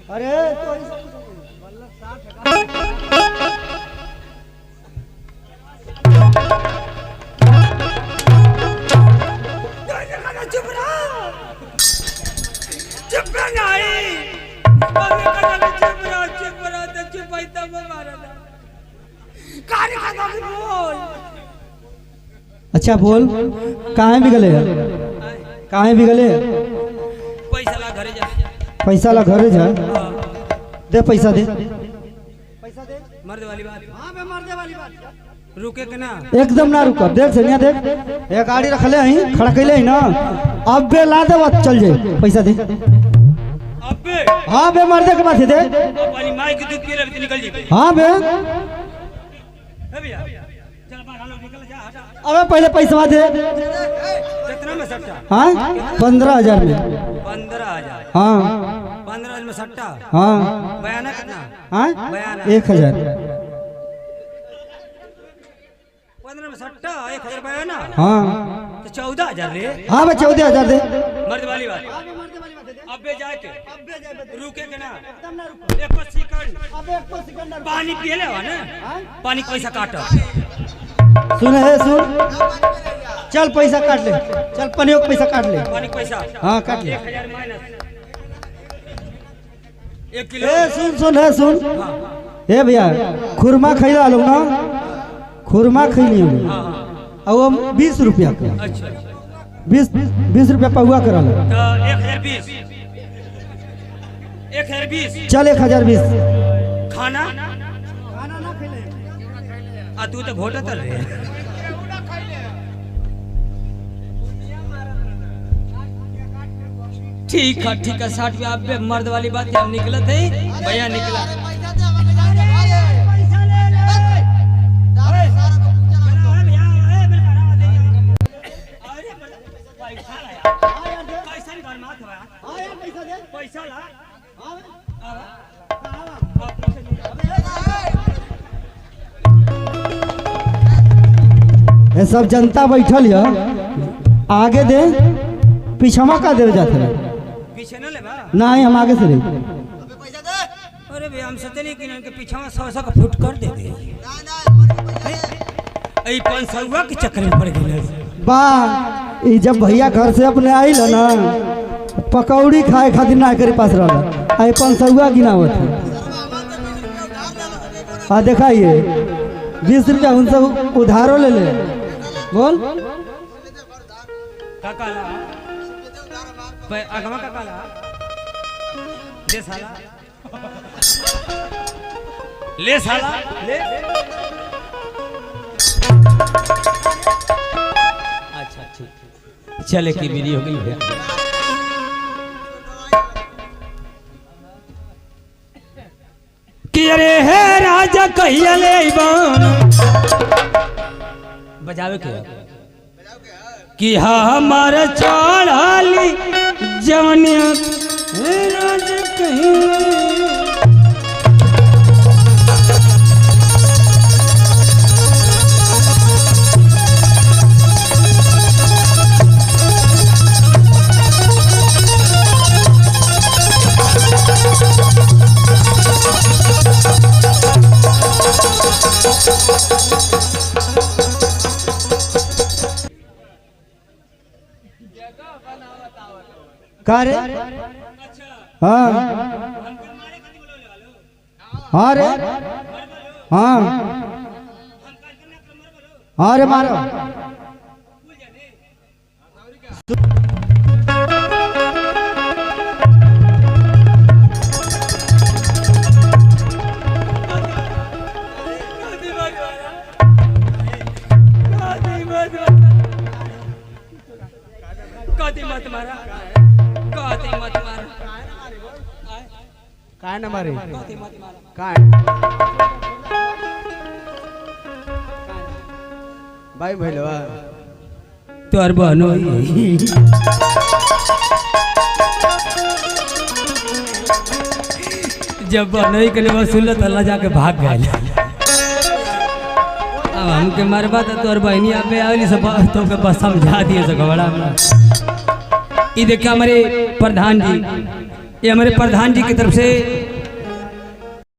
अरे तो चुप नहीं चुप रहा तो चुप आई तब मारा कान खा बोल। अच्छा बोल कहाँ भी गले कहाँ भी गले पैसा ला घरे जा पैसा ला घरे जा दे पैसा दे मर्द वाली बात। हां बे मर्द वाली बात रुके के ना एकदम ना रुक देख सनिया देख ये गाड़ी रखले हई खड़ा कैले हई ना अब बे ला दे चल जाए पैसा दे अबे हां बे मर्दे के माथे दे वाली माई के दूध पी रहे तो निकल जी। हां बे ए भैया चल बाहर हालो निकल जा हटा। अबे पहले पैसा दे कितना में सट्टा? हां 15,000 में 15,000 हां 15,000 में सट्टा। हां बयाना कितना? हां बयाना 1,000 15 में सट्टा 1,000 बयाना। हां तो 14,000 ले। हां बे 14,000 दे मर्द वाली बात। अबे जाके रुके के ना एकदम ना रुको 1 सेकंड। अबे 1 सेकंड पानी पी ले हो ना पानी पैसा काटो। सुन है सुन चल पैसा काट ले चल पनियो पैसा काट ले पानी पैसा हां काट ले 1,000 माइनस 1 किलो। ए सुन सुन है सुन ए भैया खुरमा खैला लो ना खुरमा खैली हां और वो 20 रुपया का अच्छा 20 रुपया पहुआ करा लो तो 1,020 1,020 चल 1,020 खाना ना खैले आ तू तो घोटा तर रे। ठीक है 60 रुपया। अब मर्द वाली बात हम निकला थे भैया निकला पैसा ला ये सब जनता बैठल है आगे दे पीछवा का दे जाते हैं पीछे न ले बा नहीं हम आगे से नहीं अरे भैया हम सोचे नहीं कि इनके पीछे में 100 का फुट कर दे दे आई 500 के चक्कर में पड़ गए वाह ये जब भैया घर से अपने आइल ना पकौड़ी खाए खातिर ना करे पास रहा आई 500 गिनावत है हाँ दिखाइए 20 रुपया उनसे उधारो ले ले बोल काकाला अगवा काकाला ले साला ले साला ले अच्छा ठीक चले की विधि हो गई है। कि अरे है राजा कहिया ले बजावे के कि हमारा चढ़ाली जवनिया राजा कहिया का रे हाँ हाँ रे हाँ हाँ रे मारो मत मारा काय ना मारे मत मारा काय भाई भैलवा तोर बहनो जब बहनोई के लिए वसूल अल्लाह जाके भाग गए। अब हमके मरबा तो तोर बहनी आबे आवली सब तो के बस समझा दिए से घबरा में। ई देखिए हमारे प्रधान जी ये हमारे प्रधान जी की तरफ से